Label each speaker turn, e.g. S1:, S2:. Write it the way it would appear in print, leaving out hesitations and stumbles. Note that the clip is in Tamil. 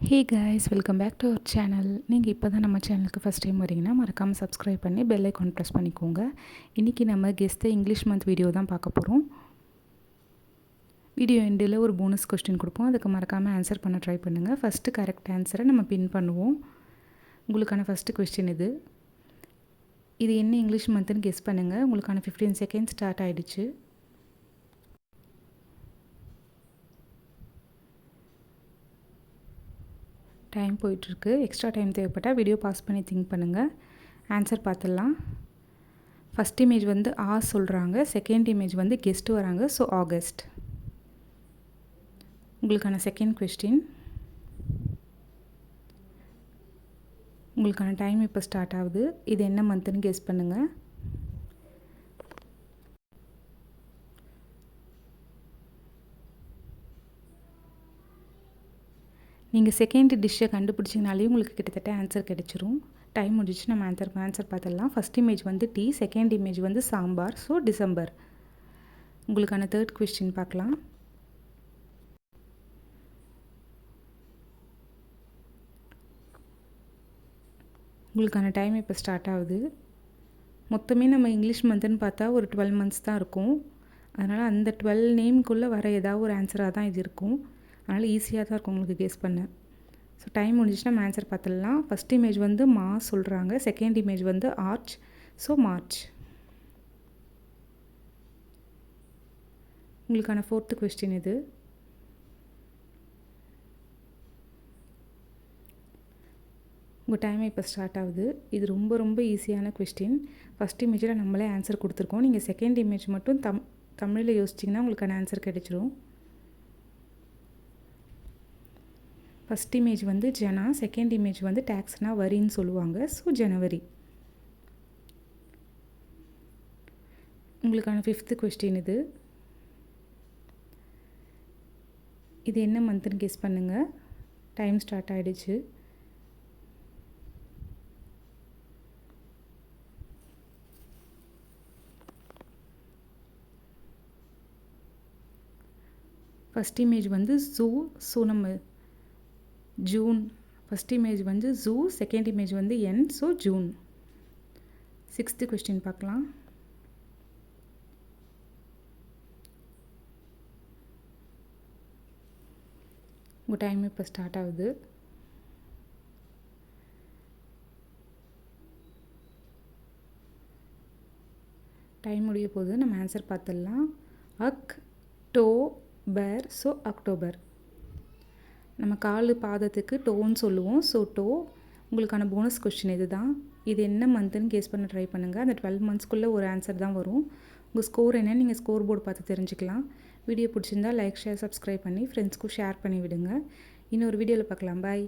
S1: Hey guys, welcome back to our channel. நீங்கள் இப்போ தான் நம்ம சேனலுக்கு ஃபஸ்ட் டைம் வரீங்கன்னா மறக்காமல் சப்ஸ்கிரைப் பண்ணி பெல் ஐக்கான் ப்ரெஸ் பண்ணிக்கோங்க. இன்றைக்கி நம்ம கெஸ் த இங்கிலீஷ் மந்த் வீடியோ தான் பார்க்க போகிறோம். வீடியோ எண்டில் ஒரு போனஸ் கொஸ்டின் கொடுப்போம், அதுக்கு மறக்காமல் ஆன்சர் பண்ண ட்ரை பண்ணுங்கள். ஃபஸ்ட்டு கரெக்ட் ஆன்சரை நம்ம பின் பண்ணுவோம். உங்களுக்கான ஃபஸ்ட்டு கொஸ்டின் இது என்ன இங்கிலீஷ் மந்த்துன்னு கெஸ் பண்ணுங்கள். உங்களுக்கான 15 செகண்ட் ஸ்டார்ட் ஆகிடுச்சு. டைம் போயிட்டுருக்கு. எக்ஸ்ட்ரா டைம் தேவைப்பட்டால் வீடியோ பாஸ் பண்ணி திங்க் பண்ணுங்கள். ஆன்சர் பார்த்துடலாம். ஃபஸ்ட் இமேஜ் வந்து சொல்கிறாங்க, செகண்ட் இமேஜ் வந்து கெஸ்ட்டு வராங்க, ஸோ ஆகஸ்ட். உங்களுக்கான செகண்ட் கொஸ்டின். உங்களுக்கான டைம் இப்போ ஸ்டார்ட் ஆகுது. இது என்ன மந்த்துன்னு கெஸ் பண்ணுங்கள். நீங்கள் செகண்ட் டிஷ்ஷை கண்டுபிடிச்சிங்கனாலே உங்களுக்கு கிட்டத்தட்ட ஆன்சர் கிடச்சிரும். டைம் முடிச்சு நம்ம ஆன்சர் பார்த்துடலாம். ஃபஸ்ட் இமேஜ் வந்து டீ, செகண்ட் இமேஜ் வந்து சாம்பார், ஸோ டிசம்பர். உங்களுக்கான தேர்ட் கொஸ்டின் பார்க்கலாம். உங்களுக்கான டைம் இப்போ ஸ்டார்ட் ஆகுது. மொத்தமே நம்ம இங்கிலீஷ் மந்த்துன்னு பார்த்தா ஒரு 12 மந்த்ஸ் தான் இருக்கும். அதனால் அந்த 12 நேம்குள்ளே வர ஏதாவது ஒரு ஆன்சராக தான் இது இருக்கும். அதனால் ஈஸியாக தான் இருக்கும் உங்களுக்கு கெஸ் பண்ண. ஸோ டைம் முடிஞ்சிச்சுன்னா நம்ம ஆன்சர் பார்த்துடலாம். ஃபஸ்ட் இமேஜ் வந்து சொல்கிறாங்க, செகண்ட் இமேஜ் வந்து ஆர்ச், ஸோ மார்ச். உங்களுக்கான ஃபோர்த்து கொஸ்டின் இது. உங்கள் டைம் இப்போ ஸ்டார்ட் ஆகுது. இது ரொம்ப ரொம்ப ஈஸியான கொஸ்டின். ஃபஸ்ட் இமேஜில் நம்மளே ஆன்சர் கொடுத்துருக்கோம். நீங்கள் செகண்ட் இமேஜ் மட்டும் தமிழில் யோசிச்சிங்கன்னா உங்களுக்கான ஆன்சர் கிடைச்சிரும். ஃபஸ்ட் இமேஜ் வந்து ஜனா, செகண்ட் இமேஜ் வந்து டேக்ஸ்னா வரின்னு சொல்லுவாங்க, ஸோ ஜனவரி. உங்களுக்கான ஃபிஃப்த்து கொஸ்டின் இது. இது என்ன மந்த்துன்னு கெஸ் பண்ணுங்கள். டைம் ஸ்டார்ட் ஆகிடுச்சு. ஃபஸ்ட் இமேஜ் வந்து ஜூ, ஸோ நம்ம ஜூன். ஃபஸ்ட் இமேஜ் வந்து ஜூ, செகண்ட் இமேஜ் வந்து என், ஸோ ஜூன். சிக்ஸ்த்து கொஸ்டின் பார்க்கலாம். உங்கள் டைம் இப்போ ஸ்டார்ட் ஆகுது. டைம் முடிய போகுது. நம்ம ஆன்சர் பார்த்துடலாம். October, so October. நம்ம காலு பாதத்துக்கு டோன்னு சொல்லுவோம், ஸோ டோ. உங்களுக்கான போனஸ் கொஸ்டின் இது தான். இது என்ன மந்த்துன்னு கெஸ் பண்ண ட்ரை பண்ணுங்கள். அந்த 12 மந்த்ஸ்க்குள்ளே ஒரு ஆன்சர் தான் வரும். உங்கள் ஸ்கோர் என்னன்னு நீங்கள் ஸ்கோர் போர்டு பார்த்து தெரிஞ்சுக்கலாம். வீடியோ பிடிச்சிருந்தா லைக், ஷேர், சப்ஸ்கிரைப் பண்ணி ஃப்ரெண்ட்ஸ்க்கும் ஷேர் பண்ணி விடுங்க. இன்னொரு வீடியோவில் பார்க்கலாம். பாய்.